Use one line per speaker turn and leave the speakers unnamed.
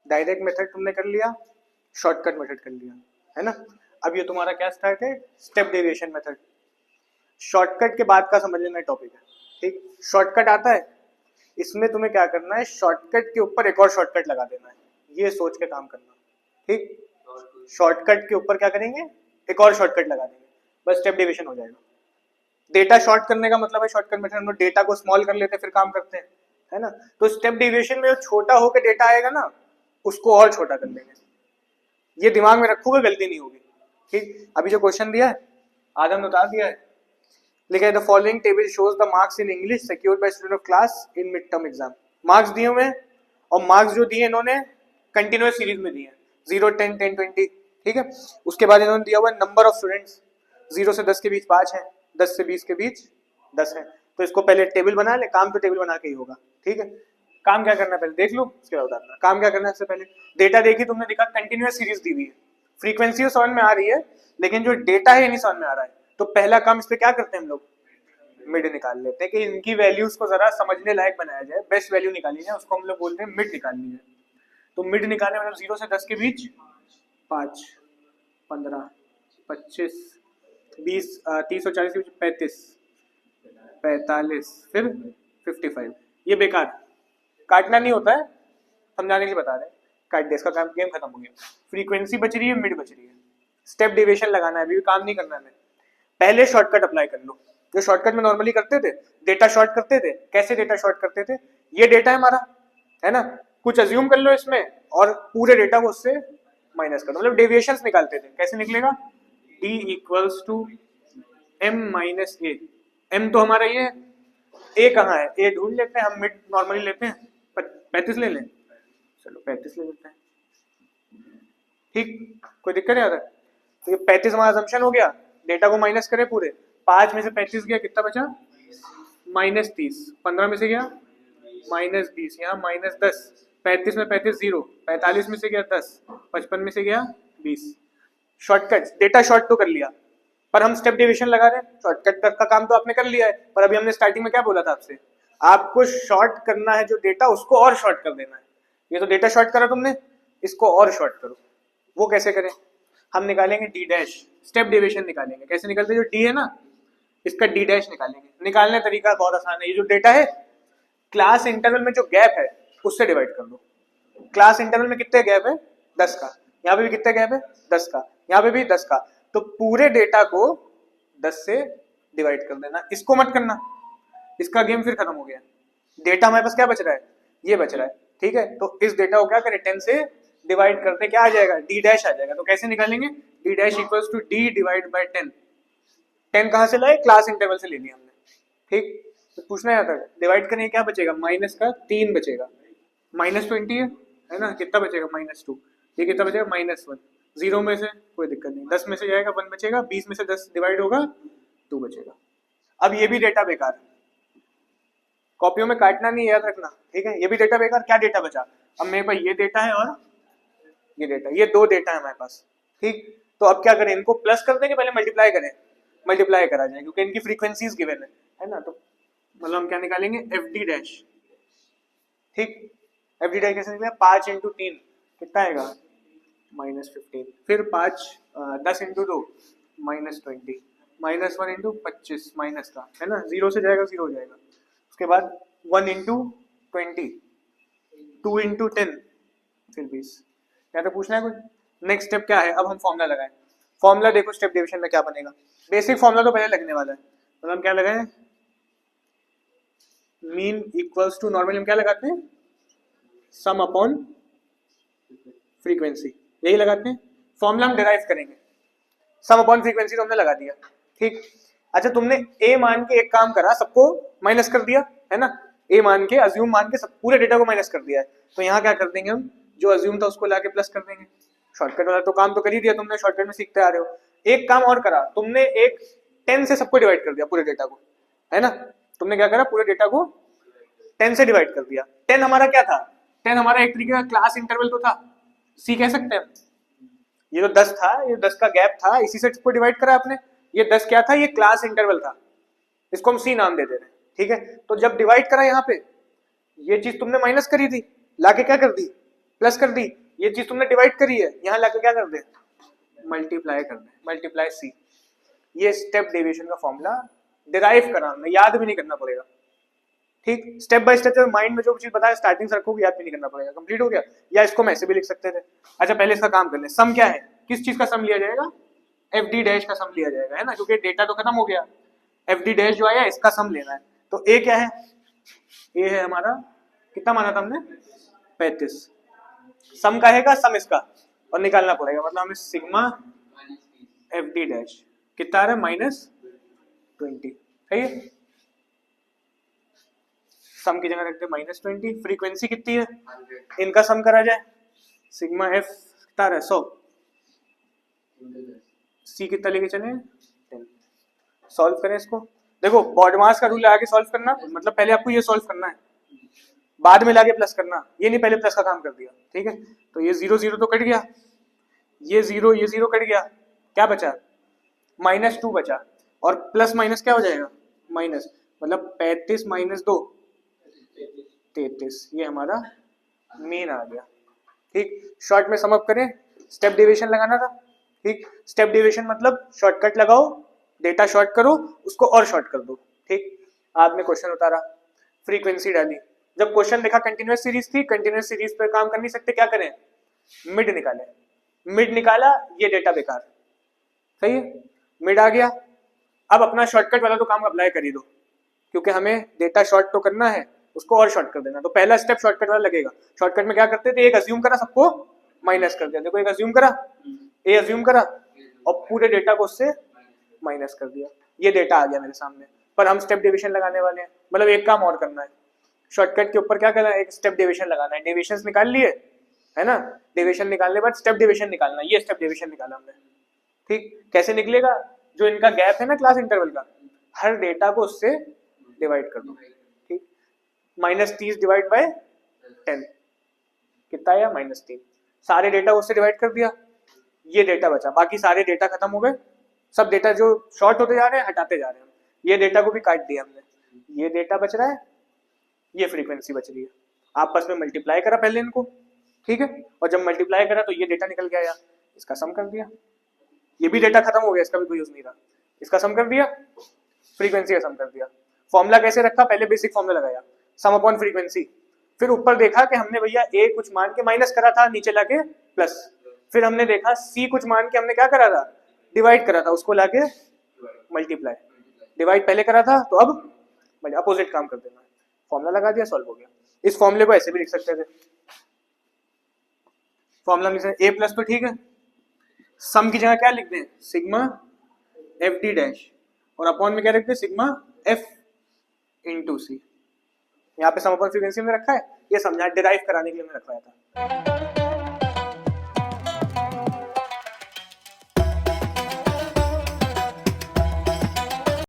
Direct method तुमने कर लिया, शॉर्टकट मेथड कर लिया, है ना। अब ये तुम्हारा क्या स्टार्ट है, स्टेप डेविएशन मेथड। शॉर्टकट के बाद का समझ लेना टॉपिक है, ठीक। शॉर्टकट आता है, इसमें तुम्हें क्या करना है, शॉर्टकट के ऊपर एक और शॉर्टकट लगा देना है, ये सोच के काम करना, ठीक। शॉर्टकट के ऊपर क्या करेंगे, एक और शॉर्टकट लगा देंगे, बस स्टेप डेविएशन हो जाएगा। डेटा शॉर्ट करने का मतलब है शॉर्टकट मेथड, हम लोग डेटा को स्मॉल कर लेते हैं फिर काम करते हैं, है ना। तो स्टेप डेविएशन में जो छोटा होकर डेटा आएगा ना, उसको और छोटा कर लेंगे। ये दिमाग में रखोगे, गलती नहीं होगी, ठीक। अभी जो क्वेश्चन दिया है आदम ने उतार दिया है, लिखा है the following table shows the marks in English secured by student of class in mid term exam. Marks दिए हुए हैं, और मार्क्स जो दिए इन्होंने कंटिन्यूअस सीरीज में दिए हैं, 0, 10, 10, 20, ठीक है। उसके बाद इन्होंने दिया हुआ है नंबर ऑफ स्टूडेंट्स, 0 से 10 के बीच 5 है, 10 से 20 के बीच 10 है। तो इसको पहले टेबल बना ले, काम तो टेबल बना के ही होगा, ठीक है। काम क्या करना है पहले देख लो, उसके बाद बताना काम क्या करना है। इससे पहले डेटा देखी तुमने, दिखा कंटिन्यूअस सीरीज दी हुई है, फ्रीक्वेंसी समझ में आ रही है, लेकिन जो डेटा है नहीं समझ में आ रहा है। तो पहला काम इस पे क्या करते हैं हम लोग, मिड निकाल लेते हैं कि इनकी वैल्यूज को जरा समझने लायक बनाया जाए, बेस्ट वैल्यू निकाली जाए, उसको हम लोग बोलते हैं मिड निकालनी है। तो मिड निकालने मतलब 0 से 10 के बीच 5, 15, 25, 20, 30 और 40 के बीच 35, 45, फिर 55। ये बेकार, काटना नहीं होता है, समझाने के लिए बता रहे हैं, काट दे, इसका काम, गेम खत्म हो गया। फ्रीक्वेंसी बच रही है, मिड बच रही है, स्टेप डेविएशन लगाना है, अभी भी काम नहीं करना है। पहले शॉर्टकट अप्लाई कर लो, जो शॉर्टकट में नॉर्मली करते थे, डेटा शॉर्ट करते थे। कैसे डेटा शॉर्ट करते थे, ये डेटा है हमारा, है ना, कुछ अज्यूम कर लो इसमें और पूरे डेटा को उससे माइनस कर दो, मतलब डेविएशंस निकालते थे। कैसे निकलेगा, d equals to m minus a. m तो हमारा ये, a कहाँ है, a ढूंढ लेते हैं हम, मिड नॉर्मली लेते हैं, 35 ले लें, चलो 35 ले लेते हैं, ठीक, कोई दिक्कत नहीं आता। तो ये 35 हमारा असम्पशन हो गया, डेटा को माइनस करें पूरे, 5 में से 35 गया, कितना बचा, -30, 15 में से गया -20, यहाँ -10, 35 में 35 0, 45 में से गया 10, 55 में से गया 20। शॉर्टकट, डेटा शॉर्ट तो कर लिया, पर हम स्टेप डिवीजन लगा रहे हैं। शॉर्टकट का काम तो आपने कर लिया है, पर अभी हमने स्टार्टिंग में क्या बोला था आपसे, आपको शॉर्ट करना है जो डेटा, उसको और शॉर्ट कर देना है। ये तो डेटा शॉर्ट करा तुमने, इसको और शॉर्ट करो। वो कैसे करें, हम निकालेंगे डी डैश, स्टेप डेविएशन निकालेंगे। कैसे निकलते हैं, जो डी है ना, इसका डी डैश निकालेंगे। निकालने का तरीका बहुत आसान है, ये जो डेटा है, क्लास इंटरवल में जो गैप है उससे डिवाइड कर दो। क्लास इंटरवल में कितने गैप है, 10 का, यहाँ पे भी कितने गैप है, 10 का, यहाँ पे भी 10 का। तो पूरे डेटा को 10 से डिवाइड कर देना, इसको मत करना, इसका गेम फिर खत्म हो गया। डेटा हमारे पास क्या बच रहा है, ये बच रहा है, ठीक है। तो इस डेटा को क्या करें, 10 से डिवाइड करते, क्या आ जाएगा, डी डैश आ जाएगा। तो कैसे निकालेंगे, d dash equals to d divide by 10। 10 कहाँ से लाए, क्लास इंटरवल से ले लिया हमने, ठीक। तो पूछना है आता, डिवाइड करने क्या बचेगा, माइनस का 3 बचेगा, -20 है ना, कितना बचेगा, -2, ये कितना बचेगा, -1। 0 में से कोई दिक्कत नहीं, 10 में से जाएगा 1 बचेगा, 20 में से 10 डिवाइड होगा 2 बचेगा। अब ये भी डेटा बेकार है, कॉपियों में काटना नहीं, याद रखना, ठीक है। ये भी डेटा बेकार, क्या डेटा बचा, अब मेरे पास ये डेटा है और ये डेटा, ये 2 डेटा है हमारे पास, ठीक। तो अब क्या करें, इनको प्लस कर देंगे, पहले मल्टीप्लाई करें, मल्टीप्लाई करा जाए क्योंकि इनकी फ्रीक्वेंसीज गिवन है ना। तो मतलब हम क्या निकालेंगे, एफ डी डैश, ठीक। एफ डी डैश कैसे निकलेगा, 5 इंटू 3 कितना आएगा, -15, फिर 5 10 इंटू 2 -20, -1 इंटू 25 माइनस का, है ना, 0 से जाएगा 0 हो जाएगा। उसके बाद 1 इंटू 20, 2 इंटू 10, फिर 20। क्या तो पूछना है कुछ, नेक्स्ट स्टेप क्या है, अब हम फॉर्मूला लगाएं। फॉर्मूला देखो स्टेप डिवीजन में क्या बनेगा, बेसिक फॉर्मूला तो पहले लगने वाला है। तो हम क्या लगाएं, मीन इक्वल्स टू, नॉर्मली हम क्या लगाते हैं, सम अपॉन फ्रीक्वेंसी, यही लगाते हैं। फॉर्मूला हम डिराइव करेंगे, सम अपॉन फ्रीक्वेंसी तो हमने लगा दिया, ठीक। अच्छा, तुमने ए मान के एक काम करा, सबको माइनस कर दिया, है ना, ए मान के, अज्यूम मान के सब पूरे डेटा को माइनस कर दिया है। तो यहाँ क्या कर देंगे हम, जो अज्यूम था उसको लाके प्लस कर देंगे। शॉर्टकट वाला तो काम तो कर ही दिया तुमने, शॉर्टकट में सीखते आ रहे हो। एक काम और करा तुमने, एक 10 से सबको डिवाइड कर दिया पूरे डेटा को, है ना। तुमने क्या करा, पूरे डेटा को 10 से डिवाइड कर दिया। 10 हमारा क्या था, 10 हमारा एक तरीके का क्लास इंटरवल तो था, सी कह सकते हैं। ये जो 10 था, ये 10 का गैप था, इसी से इसको डिवाइड करा आपने। ये 10 क्या था, ये क्लास इंटरवल था, इसको हम सी नाम दे दे रहे हैं, ठीक है। तो जब डिवाइड करा यहाँ पे, ये चीज तुमने माइनस करी थी, लाके क्या कर दी, प्लस कर दी, ये चीज तुमने डिवाइड करी है, यहाँ लाके क्या कर दे, मल्टीप्लाई कर दे, मल्टीप्लाई सी। ये स्टेप डेविएशन का फॉर्मूला डिराइव कराना, याद भी नहीं करना पड़ेगा। ठीक, स्टेप बाय स्टेप माइंड में जो चीज बताया स्टार्टिंग से रखोगे, याद भी नहीं करना पड़ेगा। कंप्लीट हो गया। या इसको मैं ऐसे भी लिख सकते थे। अच्छा पहले इसका काम कर ले। सम क्या है, किस चीज का सम लिया जाएगा, एफ डी डैश का सम लिया जाएगा, है ना, क्योंकि डेटा तो खत्म हो गया। एफ डी डैश जो आया इसका सम लेना है। तो ए क्या है, ए है हमारा, कितना माना था हमने, 35। सम का है, सम इसका, और निकालना पड़ेगा, मतलब हमें सिग्मा एफ डी डैश कितना आ रहा है, -20, सही है। सम की जगह रखते हैं -20। फ्रीक्वेंसी कितनी है, इनका सम करा जाए, सिग्मा एफ कितना है, 100। सी कितना लेके चले, 10। सॉल्व करें इसको। देखो बॉडमास का रूल लगा के सॉल्व करना, मतलब पहले आपको ये सॉल्व करना है, बाद में लाके प्लस करना, ये नहीं पहले प्लस का काम कर दिया। ठीक है, तो ये 0 0 तो कट गया, ये 0 कट गया, क्या बचा, -2 बचा, और प्लस माइनस क्या हो जाएगा, माइनस, मतलब 35 - 2 33। ये हमारा मेन आ गया। ठीक, शॉर्ट में समअप करें, स्टेप डेविएशन लगाना था। ठीक, स्टेप डेविएशन मतलब शॉर्टकट लगाओ, डेटा शॉर्ट करो, उसको और शॉर्ट कर दो। ठीक, आपने क्वेश्चन उतारा, फ्रीक्वेंसी डाली, जब क्वेश्चन देखा कंटिन्यूअस सीरीज थी, कंटिन्यूअस सीरीज पे काम कर नहीं सकते, क्या करें, मिड निकाले, मिड निकाला, ये डेटा बेकार, सही है, मिड आ गया। अब अपना शॉर्टकट वाला तो काम अप्लाई कर ही दो, क्योंकि हमें डेटा शॉर्ट तो करना है, उसको और शॉर्ट कर देना। तो पहला स्टेप शॉर्टकट वाला लगेगा। शॉर्टकट में क्या करते थे, एक अज्यूम करा, सबको माइनस कर दिया। देखो एक अज्यूम करा, ए अज्यूम करा, और पूरे डेटा को उससे माइनस कर दिया, ये डेटा आ गया मेरे सामने। पर हम स्टेप डेविएशन लगाने वाले हैं, मतलब एक काम और करना है, शॉर्टकट के ऊपर क्या करना है, एक स्टेप डेविएशन लगाना है। डेविएशंस निकाल लिए, है ना, डेविएशन निकालने के बाद स्टेप डेविएशन निकालना, ये स्टेप डेविएशन निकाला हमने। ठीक, कैसे निकलेगा, जो इनका गैप है ना क्लास इंटरवल का, हर डेटा को उससे डिवाइड कर दो। ठीक, -30 डिवाइड बाय 10 कितना आया, -3। सारे डेटा उससे डिवाइड कर दिया, ये डेटा बचा, बाकी सारे डेटा खत्म हो गए। सब डेटा जो शॉर्ट होते जा रहे हैं हटाते जा रहे हैं, ये डेटा को भी काट दिया हमने, ये डेटा बच रहा है, ये फ्रीक्वेंसी बच रही है। आपस में मल्टीप्लाई करा पहले इनको, ठीक है, और जब मल्टीप्लाई करा तो ये डेटा निकल गया, इसका सम कर दिया, ये भी डेटा खत्म हो गया, इसका भी कोई यूज नहीं रहा, इसका सम कर दिया, फ्रीक्वेंसी का सम कर दिया। फॉर्मूला कैसे रखा, पहले बेसिक फॉर्मूला लगाया, सम अपॉन फ्रीक्वेंसी, फिर ऊपर देखा कि हमने भैया ए कुछ मान के माइनस करा था, नीचे लाके प्लस, फिर हमने देखा सी कुछ मान के हमने क्या करा था, डिवाइड करा था, उसको लाके मल्टीप्लाई, डिवाइड पहले करा था तो अब अपोजिट काम कर देना, फॉर्मूला लगा दिया, सॉल्व हो गया। इस फॉर्मूले को ऐसे भी लिख सकते थे, फॉर्मूला लिख सकते, ए प्लस तो ठीक है, सम की जगह क्या लिख दें, सिग्मा एफ डी डैश, और अपॉन में क्या रख दें, सिग्मा एफ इंटू सी। यहाँ पे सम अपॉन फ्रीक्वेंसी में रखा है, ये समझा डिराइव कराने के लिए मैंने रखवाया था।